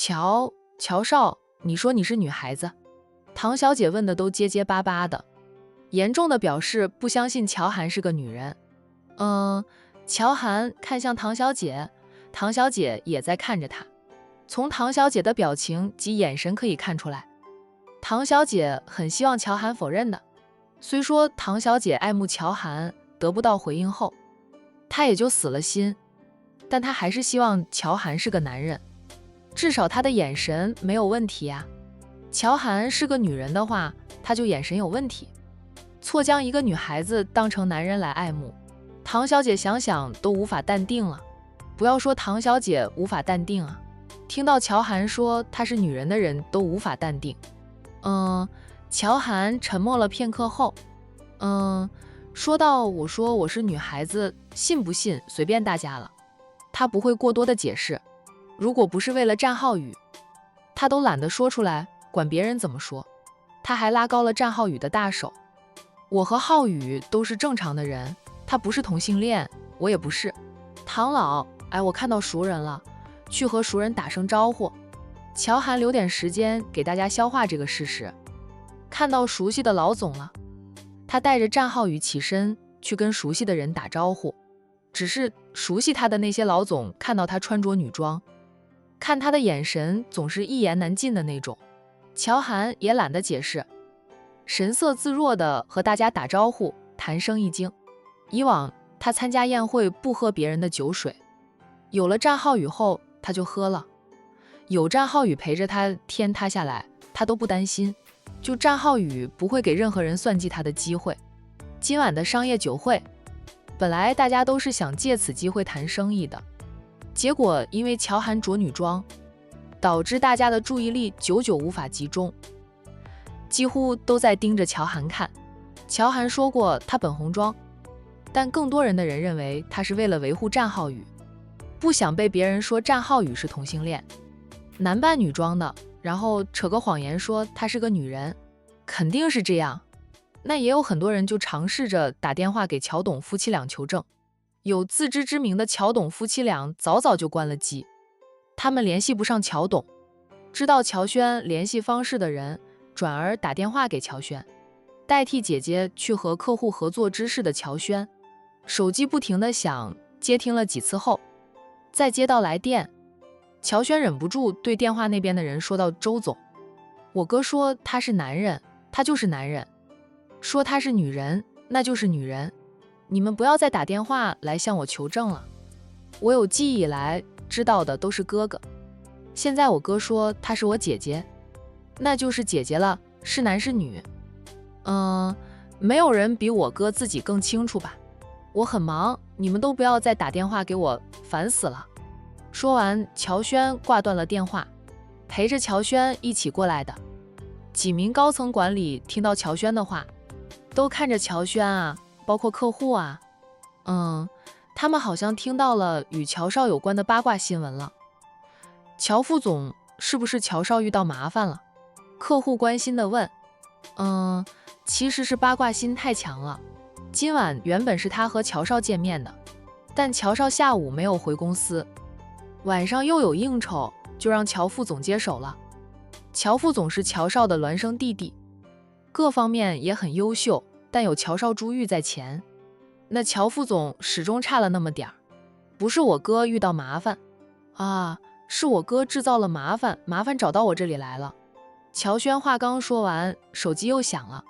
乔少，你说你是女孩子？唐小姐问的都结结巴巴的，严重的表示不相信乔涵是个女人。乔涵看向唐小姐，唐小姐也在看着她。从唐小姐的表情及眼神可以看出来，唐小姐很希望乔涵否认的。虽说唐小姐爱慕乔涵，得不到回应后，她也就死了心，但她还是希望乔涵是个男人，至少她的眼神没有问题啊。乔涵是个女人的话，她就眼神有问题，错将一个女孩子当成男人来爱慕。唐小姐想想都无法淡定了，不要说唐小姐无法淡定啊，听到乔涵说她是女人的人都无法淡定。乔涵沉默了片刻后，说到我说我是女孩子，信不信随便大家了。他不会过多的解释，如果不是为了战浩宇，他都懒得说出来，管别人怎么说。他还拉高了战浩宇的大手，我和浩宇都是正常的人，他不是同性恋，我也不是。唐老，我看到熟人了，去和熟人打声招呼。乔涵留点时间给大家消化这个事实。看到熟悉的老总了，他带着战浩宇起身去跟熟悉的人打招呼。只是熟悉他的那些老总看到他穿着女装，看他的眼神总是一言难尽的那种。乔涵也懒得解释，神色自若的和大家打招呼，谈生意经。以往他参加宴会不喝别人的酒水，有了战浩宇后他就喝了。有战浩宇陪着他，天塌下来他都不担心，就战浩宇不会给任何人算计他的机会。今晚的商业酒会，本来大家都是想借此机会谈生意的，结果因为乔涵着女装，导致大家的注意力久久无法集中，几乎都在盯着乔涵看。乔涵说过他本红装，但更多人的人认为他是为了维护战浩宇，不想被别人说战浩宇是同性恋，男扮女装的，然后扯个谎言说她是个女人，肯定是这样。那也有很多人就尝试着打电话给乔董夫妻俩求证，有自知之明的乔董夫妻俩早早就关了机，他们联系不上乔董，知道乔轩联系方式的人转而打电话给乔轩，代替姐姐去和客户合作之事的乔轩，手机不停地响，接听了几次后，再接到来电，乔轩忍不住对电话那边的人说道：“周总，我哥说他是男人，他就是男人。说她是女人，那就是女人，你们不要再打电话来向我求证了。我有记忆以来知道的都是哥哥，现在我哥说她是我姐姐，那就是姐姐了，是男是女？没有人比我哥自己更清楚吧。我很忙，你们都不要再打电话给我，烦死了。”说完，乔轩挂断了电话。陪着乔轩一起过来的几名高层管理听到乔轩的话，都看着乔轩啊，包括客户啊，他们好像听到了与乔少有关的八卦新闻了。乔副总，是不是乔少遇到麻烦了？客户关心地问。其实是八卦心太强了。今晚原本是他和乔少见面的，但乔少下午没有回公司，晚上又有应酬，就让乔副总接手了。乔副总是乔少的孪生弟弟，各方面也很优秀，但有乔少珠玉在前，那乔副总始终差了那么点儿。不是我哥遇到麻烦啊，是我哥制造了麻烦，麻烦找到我这里来了。乔轩话刚说完，手机又响了，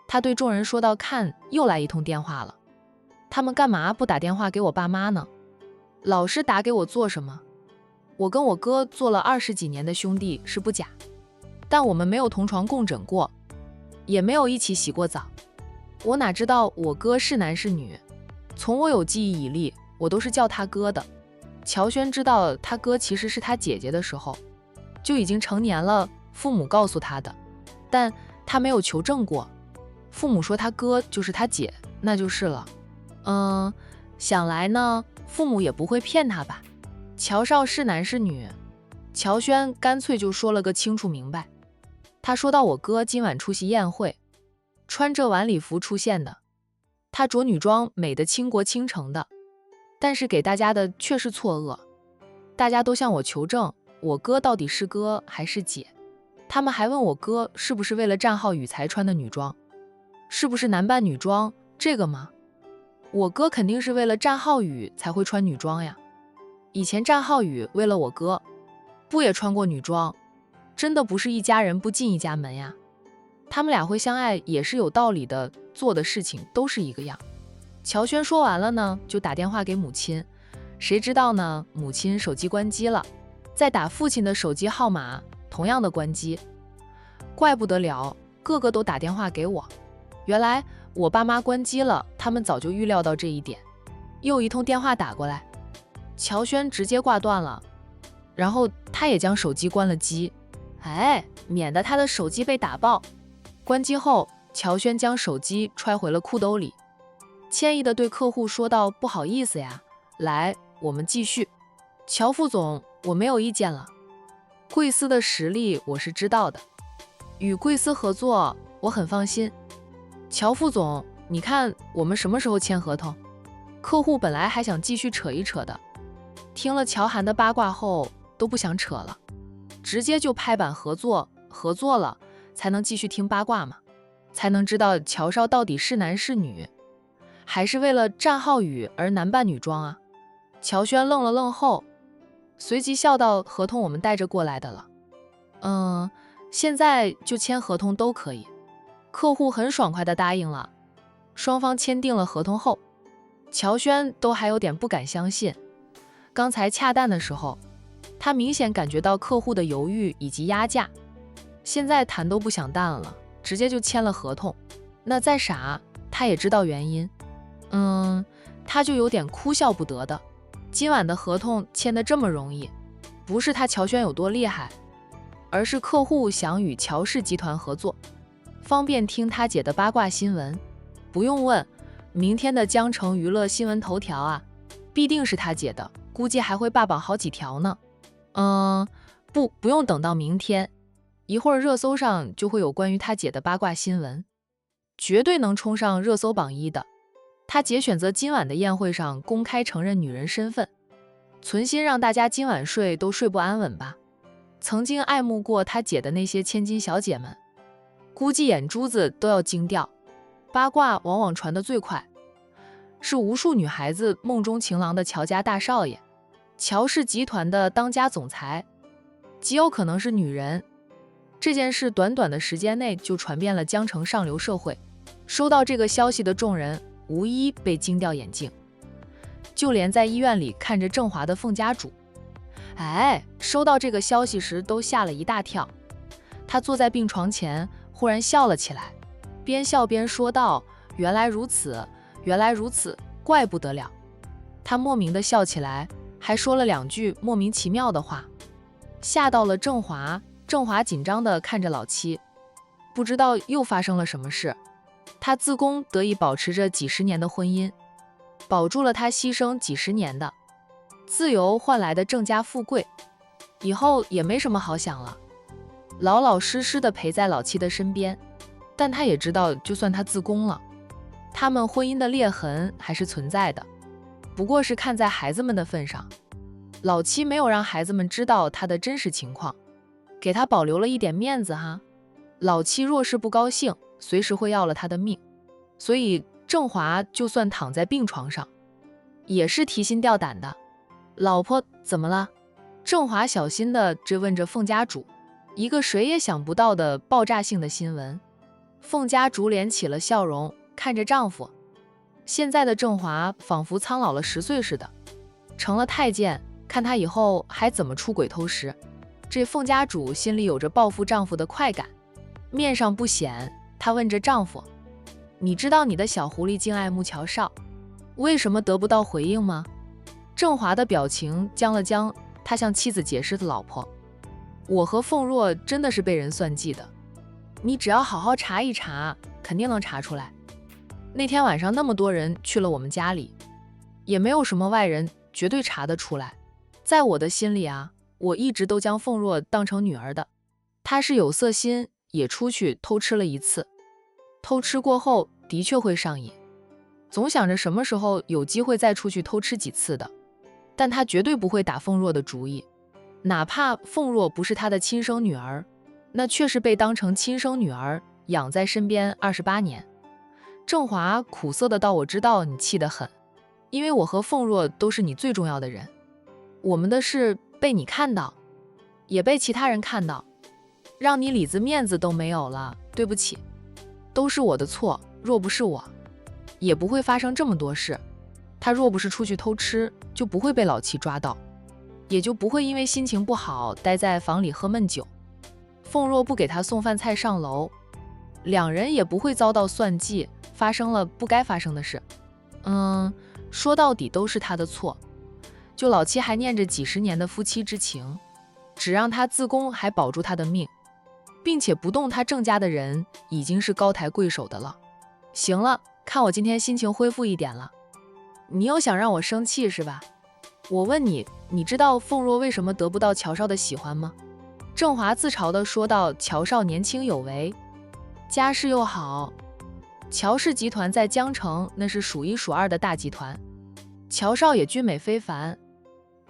他对众人说道：“看，又来一通电话了，他们干嘛不打电话给我爸妈呢？老是打给我做什么？我跟我哥做了20几年的兄弟是不假，但我们没有同床共枕过，也没有一起洗过澡，我哪知道我哥是男是女？从我有记忆以立，我都是叫他哥的。”乔轩知道他哥其实是他姐姐的时候，就已经成年了，父母告诉他的，但他没有求证过。父母说他哥就是他姐，那就是了。想来呢，父母也不会骗他吧。乔少是男是女？乔轩干脆就说了个清楚明白。他说到我哥今晚出席宴会，穿着晚礼服出现的，他着女装美得倾国倾城的，但是给大家的却是错愕。大家都向我求证，我哥到底是哥还是姐，他们还问我哥是不是为了战浩宇才穿的女装，是不是男扮女装这个吗？我哥肯定是为了战浩宇才会穿女装呀，以前战浩宇为了我哥不也穿过女装，真的不是一家人不进一家门呀。他们俩会相爱也是有道理的，做的事情都是一个样。乔轩说完了呢，就打电话给母亲，谁知道呢，母亲手机关机了，再打父亲的手机号码，同样的关机。怪不得了，个个都打电话给我。原来我爸妈关机了，他们早就预料到这一点。又一通电话打过来，乔轩直接挂断了，然后他也将手机关了机，免得他的手机被打爆。关机后，乔轩将手机揣回了裤兜里，歉意地对客户说道：“不好意思呀，来，我们继续。乔副总，我没有意见了。贵司的实力我是知道的，与贵司合作我很放心。乔副总，你看我们什么时候签合同？”客户本来还想继续扯一扯的，听了乔涵的八卦后都不想扯了，直接就拍板合作了才能继续听八卦嘛，才能知道乔少到底是男是女，还是为了战浩宇而男扮女装啊。乔轩愣了愣后，随即笑道：“合同我们带着过来的了。现在就签合同都可以。”客户很爽快地答应了。双方签订了合同后，乔轩都还有点不敢相信。刚才洽谈的时候，他明显感觉到客户的犹豫以及压价，现在谈都不想淡了，直接就签了合同。那再傻，他也知道原因。他就有点哭笑不得的。今晚的合同签得这么容易，不是他乔轩有多厉害，而是客户想与乔氏集团合作，方便听他姐的八卦新闻。不用问，明天的江城娱乐新闻头条啊，必定是他姐的，估计还会霸榜好几条呢。不用等到明天，一会儿热搜上就会有关于他姐的八卦新闻，绝对能冲上热搜榜1的。他姐选择今晚的宴会上公开承认女人身份，存心让大家今晚睡都睡不安稳吧。曾经爱慕过他姐的那些千金小姐们，估计眼珠子都要惊掉。八卦往往传得最快，是无数女孩子梦中情郎的乔家大少爷，乔氏集团的当家总裁，极有可能是女人。这件事短短的时间内就传遍了江城上流社会，收到这个消息的众人无一被惊掉眼镜，就连在医院里看着郑华的凤家主，收到这个消息时都吓了一大跳。他坐在病床前，忽然笑了起来，边笑边说道：“原来如此，原来如此，怪不得了。”他莫名的笑起来，还说了2句莫名其妙的话，吓到了郑华。郑华紧张地看着老七，不知道又发生了什么事。他自宫得以保持着几十年的婚姻，保住了他牺牲几十年的自由换来的郑家富贵，以后也没什么好想了，老老实实地陪在老七的身边。但他也知道，就算他自宫了，他们婚姻的裂痕还是存在的，不过是看在孩子们的份上，老七没有让孩子们知道他的真实情况，给他保留了一点面子哈。老七若是不高兴，随时会要了他的命，所以郑华就算躺在病床上，也是提心吊胆的。老婆怎么了？郑华小心地追问着凤家主，一个谁也想不到的爆炸性的新闻。凤家主脸起了笑容，看着丈夫。现在的郑华仿佛苍老了10岁似的，成了太监，看他以后还怎么出轨偷食。这凤家主心里有着报复丈夫的快感，面上不显。她问着丈夫：“你知道你的小狐狸精爱慕乔少，为什么得不到回应吗？”郑华的表情僵了僵，他向妻子解释的老婆：“我和凤若真的是被人算计的，你只要好好查一查，肯定能查出来。那天晚上那么多人去了我们家里，也没有什么外人，绝对查得出来。在我的心里啊，我一直都将凤若当成女儿的，她是有色心，也出去偷吃了1次，偷吃过后的确会上瘾，总想着什么时候有机会再出去偷吃几次的，但她绝对不会打凤若的主意。哪怕凤若不是他的亲生女儿，那却是被当成亲生女儿养在身边28年。郑华苦涩的道：“我知道你气得很，因为我和凤若都是你最重要的人，我们的事被你看到，也被其他人看到，让你里子面子都没有了，对不起，都是我的错，若不是我，也不会发生这么多事。他若不是出去偷吃，就不会被老七抓到，也就不会因为心情不好待在房里喝闷酒。凤若不给他送饭菜上楼，两人也不会遭到算计，发生了不该发生的事。说到底都是他的错。就老七还念着几十年的夫妻之情，只让他自宫还保住他的命，并且不动他郑家的人，已经是高抬贵手的了。行了，看我今天心情恢复一点了，你又想让我生气是吧？我问你，你知道凤若为什么得不到乔少的喜欢吗？郑华自嘲地说道：“乔少年轻有为，家世又好，乔氏集团在江城那是数一数二的大集团，乔少也俊美非凡。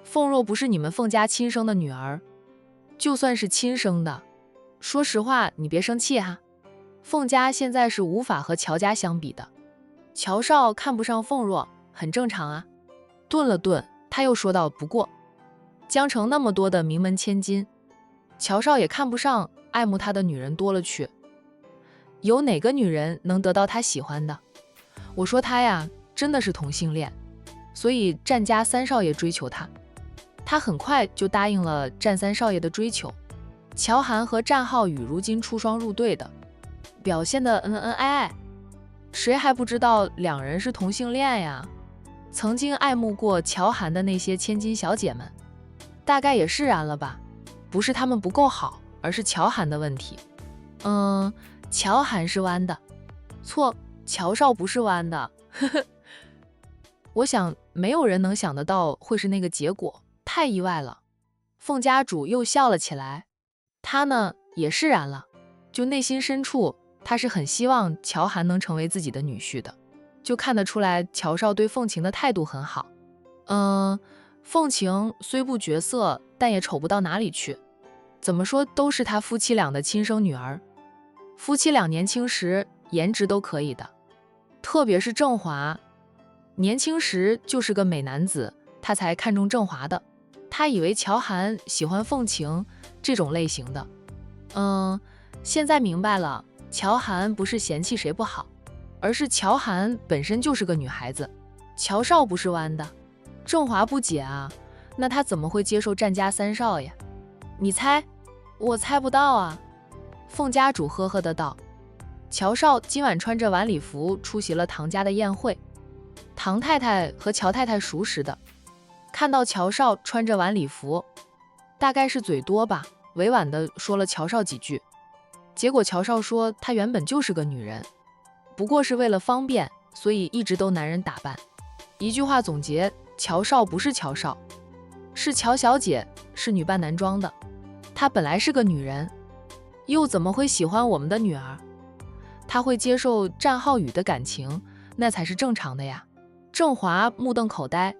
凤若不是你们凤家亲生的女儿，就算是亲生的，说实话，你别生气哈。凤家现在是无法和乔家相比的，乔少看不上凤若，很正常啊。”顿了顿，他又说道：“不过，江城那么多的名门千金，乔少也看不上，爱慕他的女人多了去。有哪个女人能得到他喜欢的？我说他呀，真的是同性恋，所以战家三少爷追求他，他很快就答应了战三少爷的追求。乔涵和战浩宇如今出双入对的，表现得恩恩爱爱，谁还不知道两人是同性恋呀？曾经爱慕过乔涵的那些千金小姐们，大概也释然了吧？不是他们不够好，而是乔涵的问题。乔涵是弯的，错，乔少不是弯的。呵呵，我想没有人能想得到会是那个结果，太意外了。凤家主又笑了起来，他呢也释然了，就内心深处，他是很希望乔涵能成为自己的女婿的。就看得出来，乔少对凤晴的态度很好。凤晴虽不绝色，但也丑不到哪里去。怎么说都是他夫妻俩的亲生女儿。夫妻俩年轻时颜值都可以的，特别是郑华，年轻时就是个美男子，他才看中郑华的。他以为乔涵喜欢凤晴这种类型的。现在明白了，乔涵不是嫌弃谁不好，而是乔涵本身就是个女孩子，乔少不是弯的。郑华不解啊，那他怎么会接受战家三少爷？你猜？我猜不到啊。凤家主呵呵的道。乔少今晚穿着晚礼服出席了唐家的宴会，唐太太和乔太太熟识的，看到乔少穿着晚礼服，大概是嘴多吧，委婉的说了乔少几句。结果乔少说他原本就是个女人，不过是为了方便，所以一直都男人打扮。一句话总结，乔少不是乔少，是乔小姐，是女扮男装的。她本来是个女人，又怎么会喜欢我们的女儿？她会接受战浩宇的感情，那才是正常的呀。郑华目瞪口呆，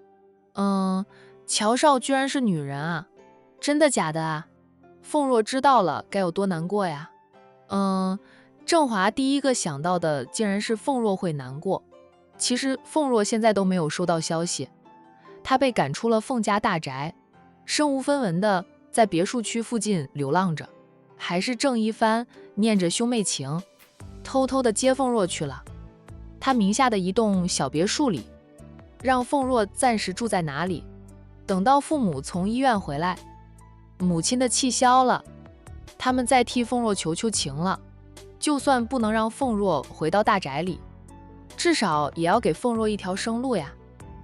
乔少居然是女人啊？真的假的啊？凤若知道了该有多难过呀。郑华第一个想到的竟然是凤若会难过。其实凤若现在都没有收到消息，她被赶出了凤家大宅，身无分文的在别墅区附近流浪着。还是郑一帆念着兄妹情，偷偷的接凤若去了他名下的一栋小别墅里，让凤若暂时住在哪里，等到父母从医院回来，母亲的气消了，他们再替凤若求求情了。就算不能让凤若回到大宅里，至少也要给凤若一条生路呀。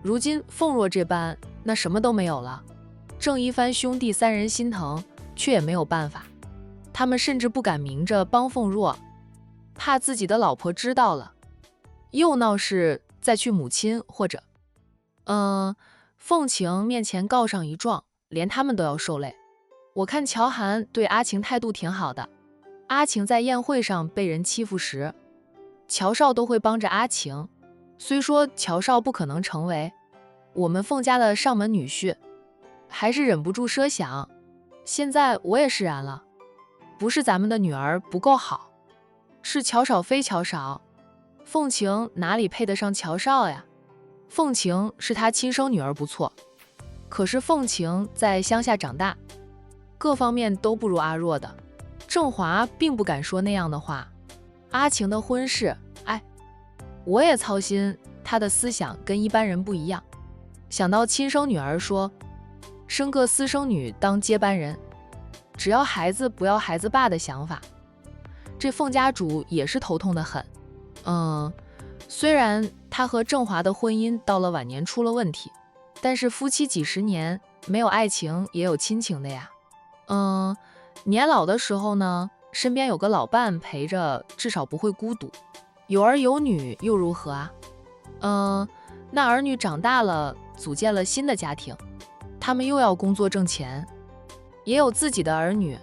如今凤若这般，那什么都没有了。郑一帆兄弟三人心疼，却也没有办法。他们甚至不敢明着帮凤若，怕自己的老婆知道了，又闹事再去母亲或者凤晴面前告上一状，连他们都要受累。我看乔涵对阿晴态度挺好的，阿晴在宴会上被人欺负时，乔少都会帮着阿晴。虽说乔少不可能成为我们凤家的上门女婿，还是忍不住奢想，现在我也释然了，不是咱们的女儿不够好，是乔少非乔少，凤晴哪里配得上乔少呀？凤晴是他亲生女儿不错，可是凤晴在乡下长大，各方面都不如阿若的。郑华并不敢说那样的话。阿晴的婚事，我也操心，她的思想跟一般人不一样。想到亲生女儿说生个私生女当接班人，只要孩子不要孩子爸的想法，这凤家主也是头痛得很。虽然他和郑华的婚姻到了晚年出了问题，但是夫妻几十年，没有爱情也有亲情的呀。年老的时候呢，身边有个老伴陪着，至少不会孤独。有儿有女又如何啊？那儿女长大了，组建了新的家庭，他们又要工作挣钱，也有自己的儿女，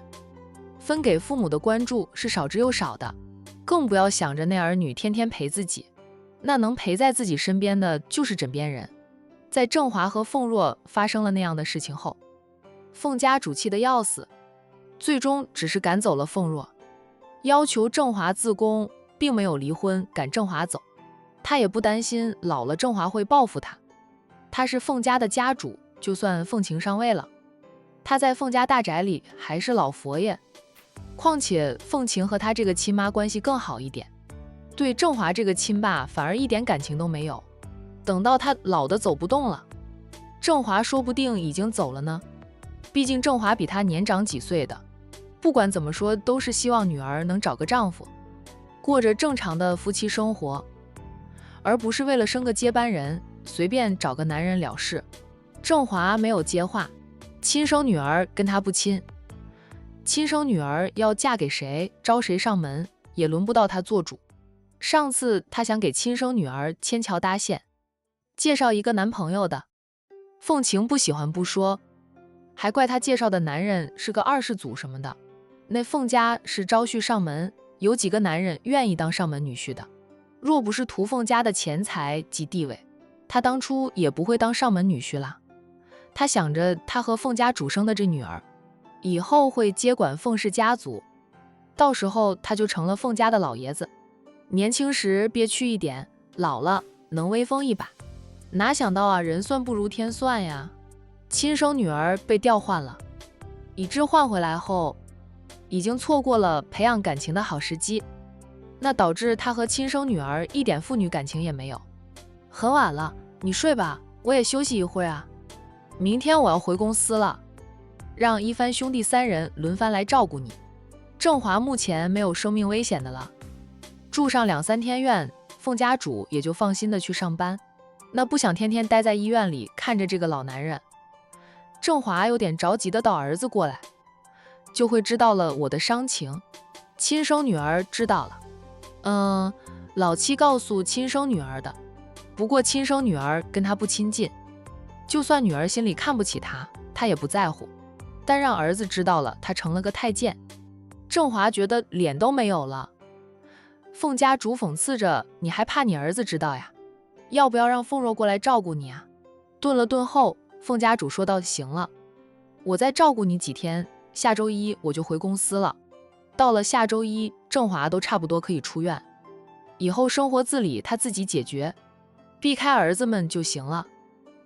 分给父母的关注是少之又少的，更不要想着那儿女天天陪自己，那能陪在自己身边的就是枕边人。在郑华和凤若发生了那样的事情后，凤家主气得要死，最终只是赶走了凤若，要求郑华自宫，并没有离婚赶郑华走。他也不担心老了郑华会报复他，他是凤家的家主，就算凤晴上位了，他在凤家大宅里还是老佛爷。况且凤晴和他这个亲妈关系更好一点，对郑华这个亲爸反而一点感情都没有。等到他老的走不动了，郑华说不定已经走了呢。毕竟郑华比他年长几岁的，不管怎么说都是希望女儿能找个丈夫，过着正常的夫妻生活，而不是为了生个接班人随便找个男人了事。郑华没有接话，亲生女儿跟他不亲，亲生女儿要嫁给谁招谁上门也轮不到他做主。上次他想给亲生女儿牵桥搭线，介绍一个男朋友的，凤晴不喜欢不说，还怪他介绍的男人是个二世祖什么的。那凤家是招婿上门，有几个男人愿意当上门女婿的？若不是图凤家的钱财及地位，他当初也不会当上门女婿啦。他想着他和凤家主生的这女儿，以后会接管凤氏家族，到时候他就成了凤家的老爷子。年轻时憋屈一点，老了能威风一把。哪想到啊，人算不如天算呀！亲生女儿被调换了，以致换回来后，已经错过了培养感情的好时机，那导致他和亲生女儿一点父女感情也没有。很晚了，你睡吧，我也休息一会儿啊。明天我要回公司了，让一帆兄弟3人轮番来照顾你。郑华目前没有生命危险的了，住上2、3天院，凤家主也就放心的去上班。那不想天天待在医院里看着这个老男人。郑华有点着急的道儿子过来，就会知道了我的伤情。亲生女儿知道了，老七告诉亲生女儿的，不过亲生女儿跟他不亲近，就算女儿心里看不起他，他也不在乎，但让儿子知道了，他成了个太监。郑华觉得脸都没有了。凤家主讽刺着，你还怕你儿子知道呀？要不要让凤若过来照顾你啊？顿了顿后，凤家主说道，行了，我再照顾你几天，下周1我就回公司了。到了下周1，郑华都差不多可以出院，以后生活自理他自己解决，避开儿子们就行了。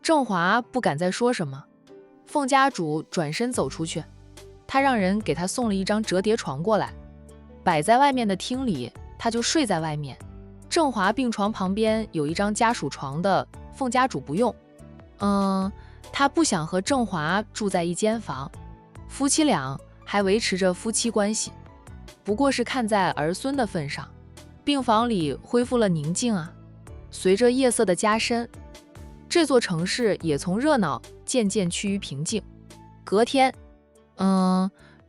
郑华不敢再说什么。凤家主转身走出去，他让人给他送了一张折叠床过来，摆在外面的厅里，他就睡在外面。郑华病床旁边有一张家属床的，凤家主不用，他不想和郑华住在一间房，夫妻俩还维持着夫妻关系，不过是看在儿孙的份上。病房里恢复了宁静啊。随着夜色的加深，这座城市也从热闹渐渐趋于平静。隔天，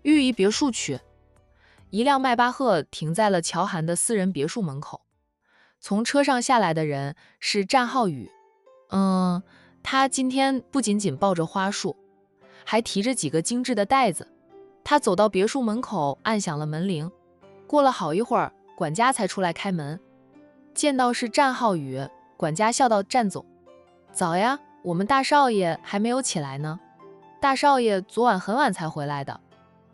御医别墅区，一辆迈巴赫停在了乔涵的私人别墅门口。从车上下来的人是战浩宇，他今天不仅仅抱着花束，还提着几个精致的袋子。他走到别墅门口，按响了门铃。过了好一会儿，管家才出来开门。见到是战浩宇，管家笑道，战总早呀，我们大少爷还没有起来呢。大少爷昨晚很晚才回来的，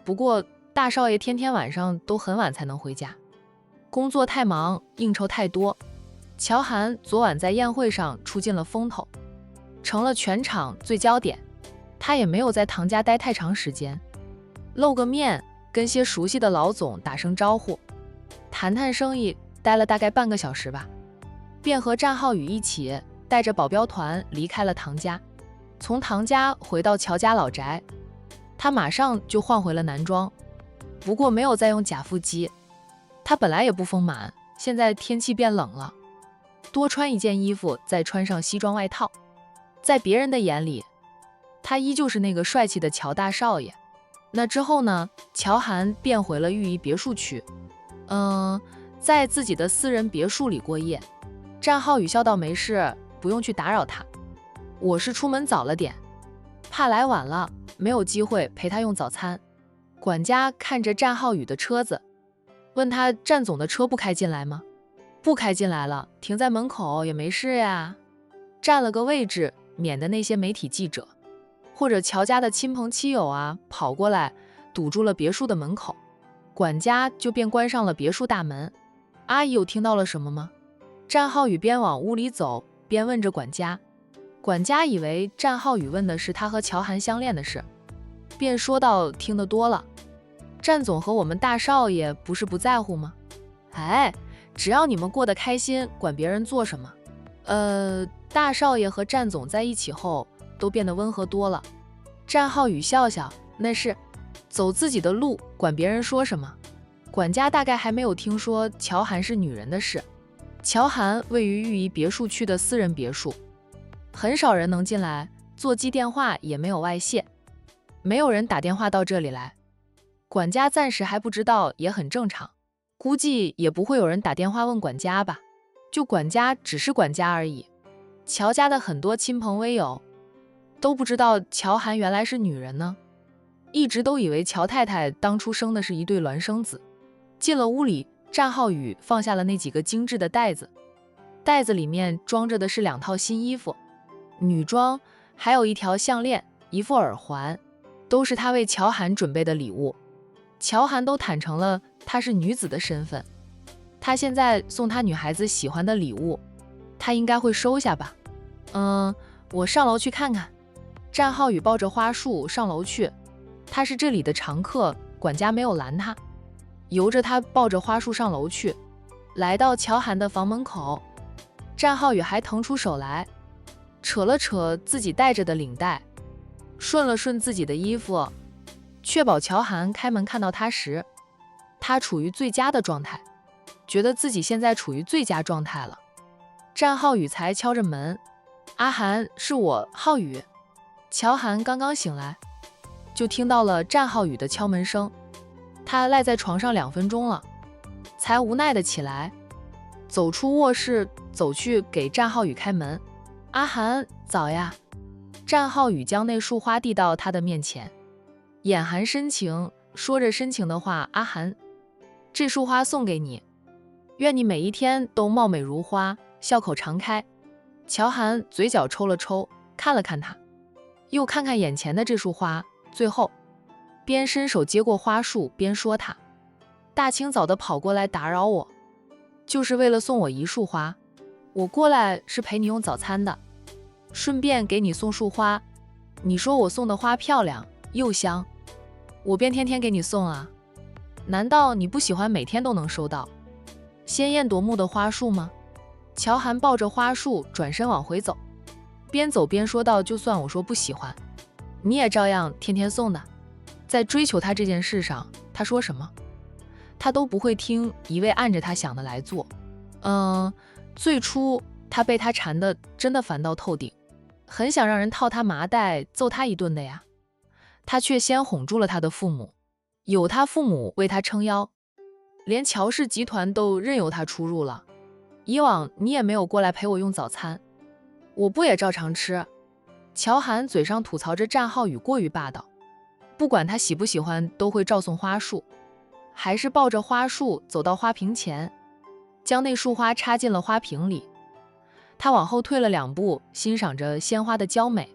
不过大少爷天天晚上都很晚才能回家，工作太忙，应酬太多。乔涵昨晚在宴会上出尽了风头，成了全场最焦点。他也没有在唐家待太长时间，露个面，跟些熟悉的老总打声招呼，谈谈生意，待了大概半个小时吧，便和战浩宇一起带着保镖团离开了唐家。从唐家回到乔家老宅，他马上就换回了男装，不过没有再用假腹肌。他本来也不丰满，现在天气变冷了，多穿一件衣服，再穿上西装外套。在别人的眼里，他依旧是那个帅气的乔大少爷。那之后呢，乔涵变回了御医别墅区，在自己的私人别墅里过夜。战浩宇笑道：“没事，不用去打扰他，我是出门早了点，怕来晚了没有机会陪他用早餐。”管家看着战浩宇的车子，问他：“战总的车不开进来吗？”“不开进来了，停在门口也没事呀，占了个位置，免得那些媒体记者或者乔家的亲朋戚友啊跑过来堵住了别墅的门口。”管家就便关上了别墅大门。“阿姨有听到了什么吗？”战浩宇边往屋里走边问着管家。管家以为战浩宇问的是他和乔涵相恋的事，便说道：“听得多了，战总和我们大少爷不是不在乎吗？哎，只要你们过得开心，管别人做什么。大少爷和战总在一起后都变得温和多了。”战浩宇笑笑：“那是走自己的路，管别人说什么。”管家大概还没有听说乔涵是女人的事。乔涵位于御医别墅区的私人别墅，很少人能进来，座机电话也没有外泄，没有人打电话到这里来。管家暂时还不知道，也很正常，估计也不会有人打电话问管家吧，就管家只是管家而已。乔家的很多亲朋微友都不知道乔涵原来是女人呢，一直都以为乔太太当初生的是一对孪生子。进了屋里，战浩宇放下了那几个精致的袋子，袋子里面装着的是2套新衣服，女装，还有一条项链，一副耳环，都是他为乔涵准备的礼物。乔涵都坦诚了她是女子的身份，他现在送她女孩子喜欢的礼物，他应该会收下吧。我上楼去看看。战浩宇抱着花束上楼去，他是这里的常客，管家没有拦他，由着他抱着花束上楼去。来到乔涵的房门口，战浩宇还腾出手来，扯了扯自己戴着的领带，顺了顺自己的衣服，确保乔涵开门看到他时，他处于最佳的状态，觉得自己现在处于最佳状态了。战浩宇才敲着门：“阿涵，是我，浩宇。”乔涵刚刚醒来，就听到了战浩宇的敲门声。他赖在床上2分钟了，才无奈的起来，走出卧室，走去给战浩宇开门。“阿涵，早呀。”战浩宇将那束花递到他的面前，眼含深情，说着深情的话：“阿涵，这束花送给你，愿你每一天都貌美如花，笑口常开。”乔涵嘴角抽了抽，看了看他，又看看眼前的这束花，最后边伸手接过花束边说：“他大清早的跑过来打扰我，就是为了送我一束花。我过来是陪你用早餐的，顺便给你送束花。你说我送的花漂亮又香，我便天天给你送啊。难道你不喜欢每天都能收到鲜艳夺目的花束吗？”乔涵抱着花束转身往回走，边走边说道：“就算我说不喜欢，你也照样天天送的。”在追求他这件事上，他说什么他都不会听，一味按着他想的来做。最初他被他缠的真的烦到透顶，很想让人套他麻袋揍他一顿的呀。他却先哄住了他的父母，有他父母为他撑腰，连乔氏集团都任由他出入了。以往你也没有过来陪我用早餐，我不也照常吃。乔涵嘴上吐槽着战浩宇过于霸道，不管他喜不喜欢都会照送花束，还是抱着花束走到花瓶前，将那束花插进了花瓶里。他往后退了2步，欣赏着鲜花的娇美。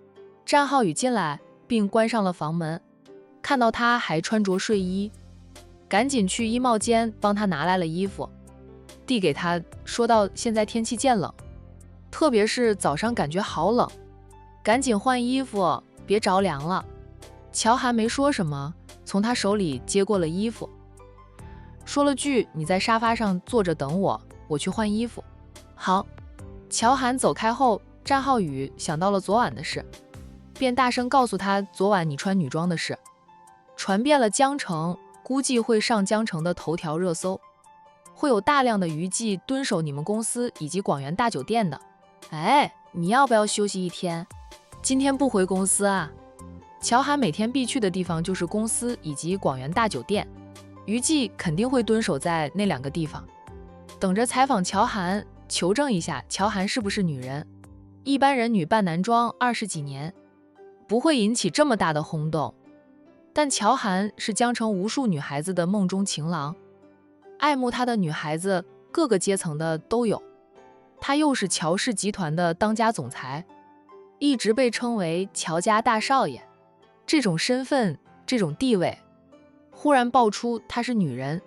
战浩宇进来并关上了房门。看到他还穿着睡衣，赶紧去衣帽间帮他拿来了衣服，递给他，说道：“现在天气渐冷，特别是早上感觉好冷，赶紧换衣服，别着凉了。”乔涵没说什么，从他手里接过了衣服，说了句：“你在沙发上坐着等我，我去换衣服。”好。乔涵走开后，战浩宇想到了昨晚的事，便大声告诉他昨晚你穿女装的事，传遍了江城，估计会上江城的头条热搜，会有大量的娱记蹲守你们公司以及广元大酒店的。哎，你要不要休息一天？今天不回公司啊？乔涵每天必去的地方就是公司以及广元大酒店，娱记肯定会蹲守在那2个地方，等着采访乔涵，求证一下乔涵是不是女人。一般人女扮男装20几年，不会引起这么大的轰动。但乔涵是江城无数女孩子的梦中情郎，爱慕他的女孩子各个阶层的都有。他又是乔氏集团的当家总裁，一直被称为乔家大少爷。这种身份，这种地位，忽然爆出她是女人，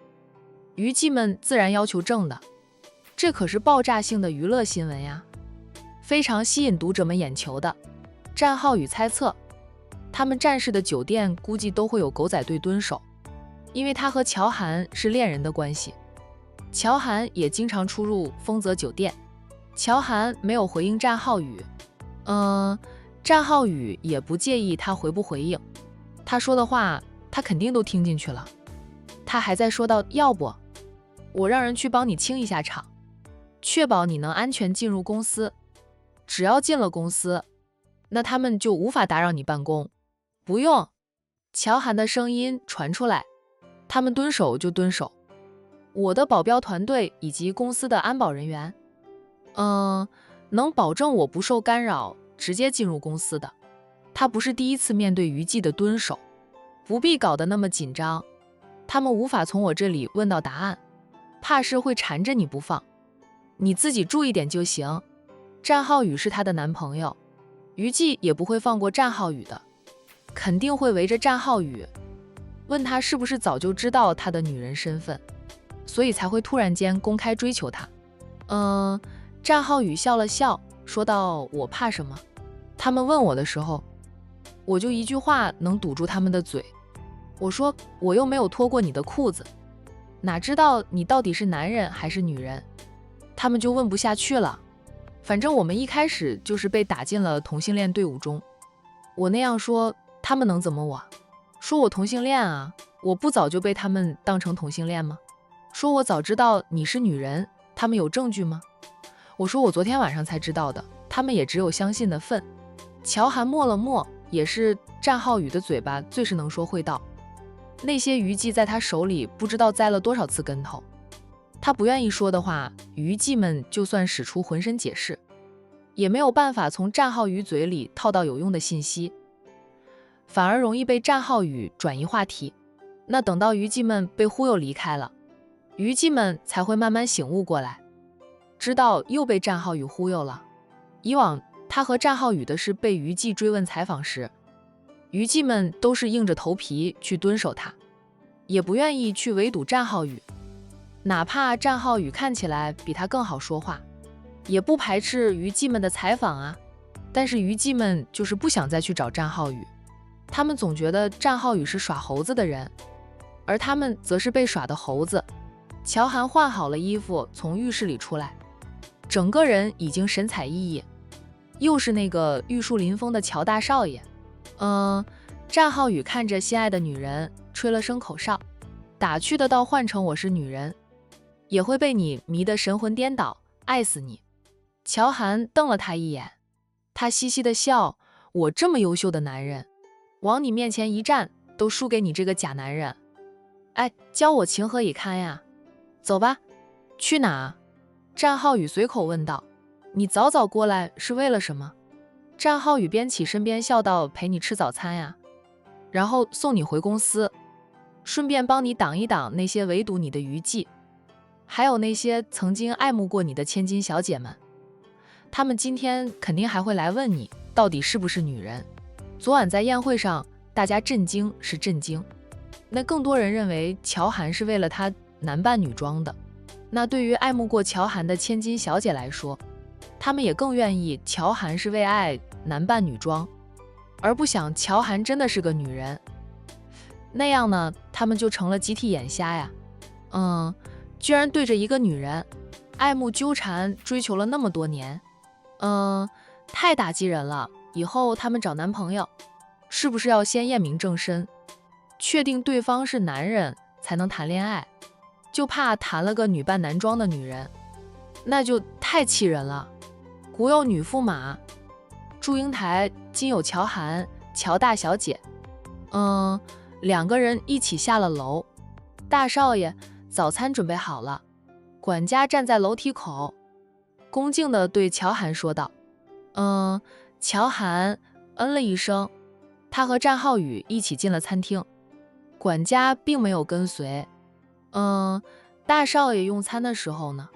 娱记们自然要求证的。这可是爆炸性的娱乐新闻呀，非常吸引读者们眼球的。战浩宇猜测，他们战士的酒店估计都会有狗仔队蹲守，因为他和乔涵是恋人的关系。乔涵也经常出入丰泽酒店。乔涵没有回应战浩宇，战浩宇也不介意他回不回应，他说的话他肯定都听进去了。他还在说道：“要不我让人去帮你清一下场，确保你能安全进入公司。只要进了公司，那他们就无法打扰你办公。”不用。乔涵的声音传出来，他们蹲守就蹲守，我的保镖团队以及公司的安保人员，能保证我不受干扰，直接进入公司的。他不是第一次面对娱记的蹲守，不必搞得那么紧张，他们无法从我这里问到答案，怕是会缠着你不放，你自己注意点就行。战浩宇是他的男朋友，娱记也不会放过战浩宇的，肯定会围着战浩宇，问他是不是早就知道他的女人身份，所以才会突然间公开追求他。战浩宇笑了笑，说道：“我怕什么？他们问我的时候，我就一句话能堵住他们的嘴。我说我又没有脱过你的裤子，哪知道你到底是男人还是女人？他们就问不下去了。反正我们一开始就是被打进了同性恋队伍中。我那样说，他们能怎么我？说我同性恋啊？我不早就被他们当成同性恋吗？说我早知道你是女人，他们有证据吗？我说我昨天晚上才知道的，他们也只有相信的份。”乔涵默了默，也是战浩宇的嘴巴最是能说会道。那些娱记在他手里不知道栽了多少次跟头，他不愿意说的话，娱记们就算使出浑身解释，也没有办法从战浩宇嘴里套到有用的信息，反而容易被战浩宇转移话题。那等到娱记们被忽悠离开了，娱记们才会慢慢醒悟过来，知道又被战浩宇忽悠了。以往他和战浩宇的事被娱记追问采访时，娱记们都是硬着头皮去蹲守他，也不愿意去围堵战浩宇，哪怕战浩宇看起来比他更好说话，也不排斥娱记们的采访啊。但是娱记们就是不想再去找战浩宇，他们总觉得战浩宇是耍猴子的人，而他们则是被耍的猴子。乔涵换好了衣服从浴室里出来，整个人已经神采奕奕，又是那个玉树临风的乔大少爷。战浩宇看着心爱的女人，吹了声口哨，打趣的道：“换成我是女人，也会被你迷得神魂颠倒，爱死你。”乔涵瞪了他一眼，他嘻嘻的笑：“我这么优秀的男人，往你面前一站，都输给你这个假男人。哎，教我情何以堪呀？走吧。”“去哪？”战浩宇随口问道。“你早早过来是为了什么？”战浩宇边起身边笑道：“陪你吃早餐呀，然后送你回公司，顺便帮你挡一挡那些围堵你的娱记，还有那些曾经爱慕过你的千金小姐们，他们今天肯定还会来问你到底是不是女人。昨晚在宴会上，大家震惊是震惊，那更多人认为乔涵是为了他男扮女装的。那对于爱慕过乔涵的千金小姐来说，她们也更愿意乔涵是为爱男扮女装，而不想乔涵真的是个女人。那样呢，他们就成了集体眼瞎呀。居然对着一个女人爱慕纠缠追求了那么多年，太打击人了。以后他们找男朋友，是不是要先验明正身，确定对方是男人才能谈恋爱？就怕谈了个女扮男装的女人，那就太气人了。古有女驸马，祝英台，今有乔涵，乔大小姐。两个人一起下了楼。大少爷，早餐准备好了。管家站在楼梯口，恭敬地对乔涵说道。乔涵嗯了一声，他和战浩宇一起进了餐厅，管家并没有跟随。大少爷用餐的时候呢，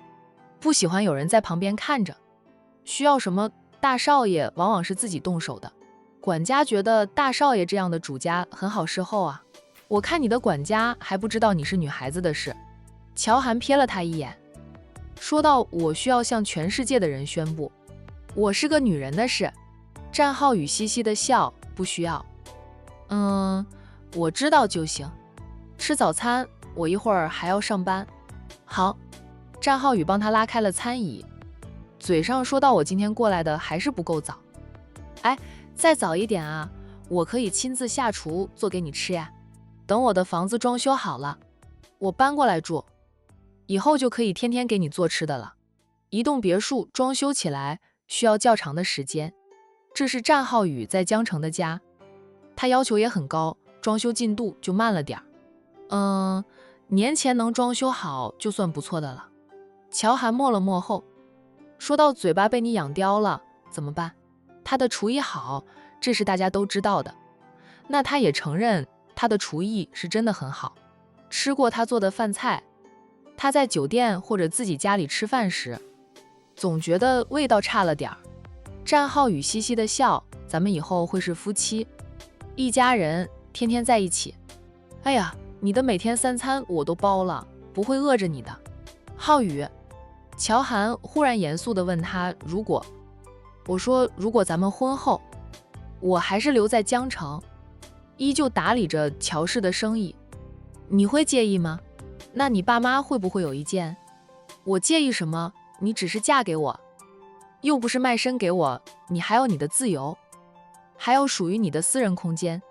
不喜欢有人在旁边看着，需要什么大少爷往往是自己动手的。管家觉得大少爷这样的主家很好侍候啊，我看你的管家还不知道你是女孩子的事。乔涵瞥了他一眼，说道，我需要向全世界的人宣布，我是个女人的事。战浩宇嘻嘻的笑，不需要。我知道就行。吃早餐，我一会儿还要上班。好。战浩宇帮他拉开了餐椅，嘴上说到，我今天过来的还是不够早。再早一点啊，我可以亲自下厨做给你吃呀。等我的房子装修好了，我搬过来住，以后就可以天天给你做吃的了。一栋别墅装修起来需要较长的时间，这是战浩宇在江城的家，他要求也很高，装修进度就慢了点儿。年前能装修好就算不错的了。乔涵默了默后，说到，嘴巴被你养刁了，怎么办？他的厨艺好，这是大家都知道的。那他也承认他的厨艺是真的很好，吃过他做的饭菜，他在酒店或者自己家里吃饭时，总觉得味道差了点儿。战浩宇嘻嘻的笑，咱们以后会是夫妻，一家人，天天在一起。哎呀，你的每天3餐我都包了，不会饿着你的。浩宇，乔涵忽然严肃地问他，我说如果咱们婚后，我还是留在江城，依旧打理着乔氏的生意，你会介意吗？那你爸妈会不会有意见？我介意什么？你只是嫁给我，又不是卖身给我，你还有你的自由，还有属于你的私人空间，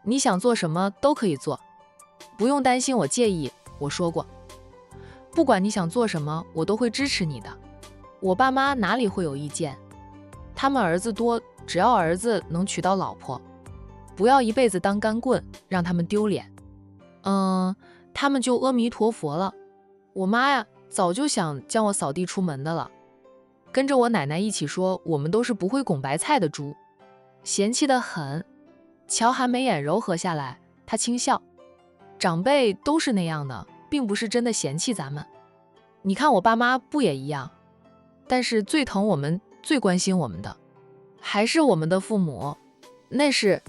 你想做什么都可以做，不用担心我介意。我说过，不管你想做什么，我都会支持你的。我爸妈哪里会有意见？他们儿子多，只要儿子能娶到老婆，不要一辈子当干棍，让他们丢脸。他们就阿弥陀佛了。我妈呀，早就想将我扫地出门的了，跟着我奶奶一起说，我们都是不会拱白菜的猪，嫌弃得很。乔涵眉眼柔和下来，他轻笑，长辈都是那样的，并不是真的嫌弃咱们。你看我爸妈不也一样？但是最疼我们、最关心我们的，还是我们的父母。那是，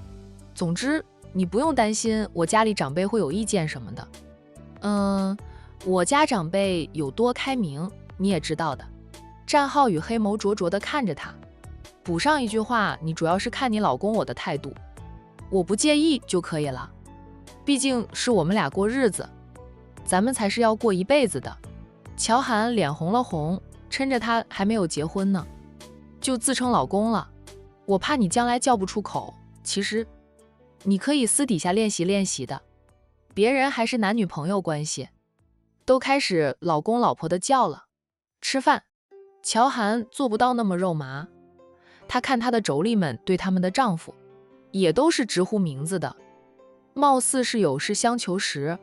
总之你不用担心我家里长辈会有意见什么的。我家长辈有多开明，你也知道的。战浩宇黑眸灼灼地看着他，补上一句话，你主要是看你老公我的态度，我不介意就可以了。毕竟是我们俩过日子，咱们才是要过一辈子的。乔涵脸红了红，趁着他还没有结婚呢，就自称老公了。我怕你将来叫不出口，其实你可以私底下练习练习的，别人还是男女朋友关系，都开始老公老婆的叫了。吃饭，乔涵做不到那么肉麻，她看她的妯娌们对他们的丈夫，也都是直呼名字的，貌似是有事相求时，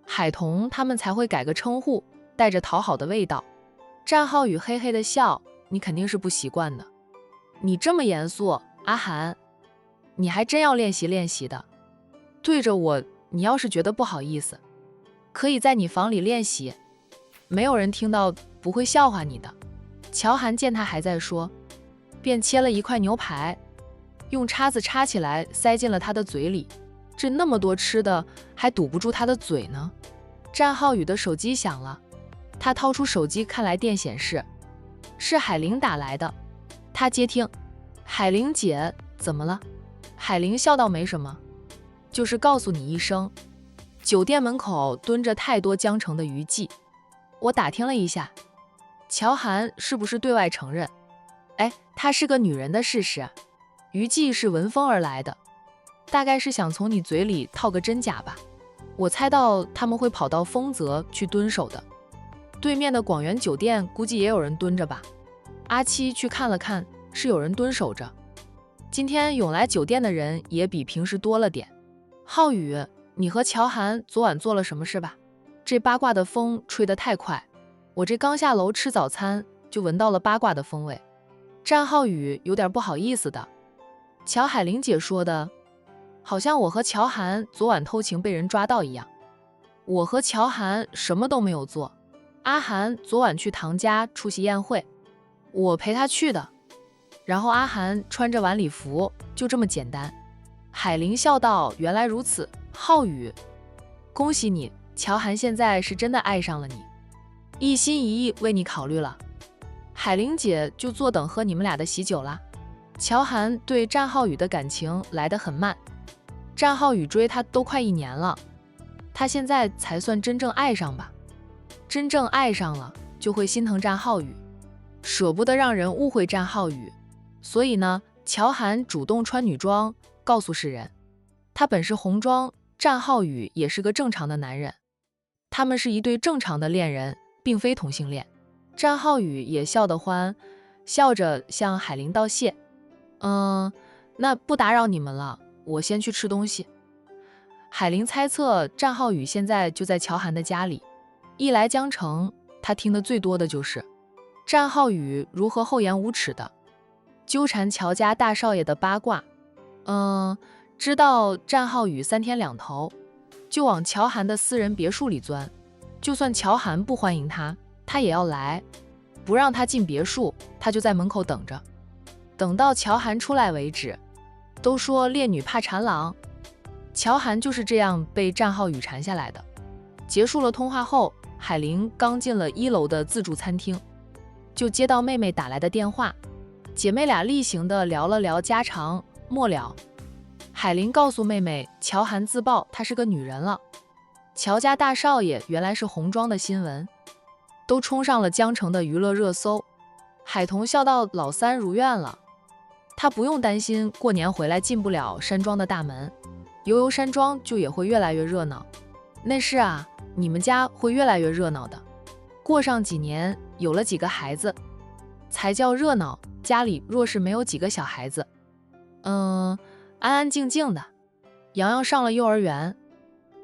海童他们才会改个称呼，带着讨好的味道。战浩宇嘿嘿的笑，你肯定是不习惯的。你这么严肃，阿涵，你还真要练习练习的。对着我，你要是觉得不好意思，可以在你房里练习，没有人听到，不会笑话你的。乔涵见他还在说，便切了一块牛排，用叉子插起来塞进了他的嘴里。这那么多吃的，还堵不住他的嘴呢。战浩宇的手机响了，他掏出手机看来电显示是海玲打来的。他接听，海玲姐，怎么了？海玲笑道没什么，就是告诉你一声，酒店门口蹲着太多江城的娱妓。我打听了一下，乔涵是不是对外承认？哎，她是个女人的事实，娱妓是闻风而来的，大概是想从你嘴里套个真假吧。我猜到他们会跑到丰泽去蹲守的，对面的广元酒店估计也有人蹲着吧。阿七去看了看，是有人蹲守着。今天涌来酒店的人也比平时多了点。浩宇，你和乔涵昨晚做了什么事吧？这八卦的风吹得太快，我这刚下楼吃早餐就闻到了八卦的风味。战浩宇有点不好意思的。乔海玲姐说的，好像我和乔涵昨晚偷情被人抓到一样。我和乔涵什么都没有做，阿涵昨晚去堂家出席宴会，我陪他去的。然后阿涵穿着晚礼服，就这么简单。海玲笑道，原来如此，浩宇，恭喜你，乔涵现在是真的爱上了你，一心一意为你考虑了。海玲姐就坐等喝你们俩的喜酒啦。乔涵对战浩宇的感情来得很慢，战浩宇追他都快1年了，他现在才算真正爱上吧。真正爱上了，就会心疼战浩宇，舍不得让人误会战浩宇。所以呢，乔涵主动穿女装，告诉世人，他本是红装，战浩宇也是个正常的男人，他们是一对正常的恋人，并非同性恋。战浩宇也笑得欢，笑着向海玲道谢。那不打扰你们了，我先去吃东西。海玲猜测战浩宇现在就在乔涵的家里，一来江城，他听得最多的就是战浩宇如何厚颜无耻的纠缠乔家大少爷的八卦。知道战浩宇3天2头就往乔涵的私人别墅里钻，就算乔涵不欢迎他，他也要来，不让他进别墅，他就在门口等着，等到乔涵出来为止。都说烈女怕缠郎，乔涵就是这样被战浩宇缠下来的。结束了通话后，海玲刚进了1楼的自助餐厅，就接到妹妹打来的电话，姐妹俩例行的聊了聊家常，末了，海玲告诉妹妹，乔涵自曝她是个女人了。乔家大少爷原来是红妆的新闻，都冲上了江城的娱乐热搜。海童笑道，老三如愿了，他不用担心过年回来进不了山庄的大门，悠悠山庄就也会越来越热闹。那是啊，你们家会越来越热闹的，过上几年有了几个孩子才叫热闹，家里若是没有几个小孩子，安安静静的。洋洋上了幼儿园，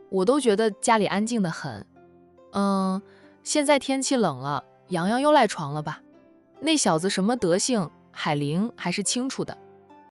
我都觉得家里安静的很。现在天气冷了，洋洋又赖床了吧？那小子什么德性，海玲还是清楚的。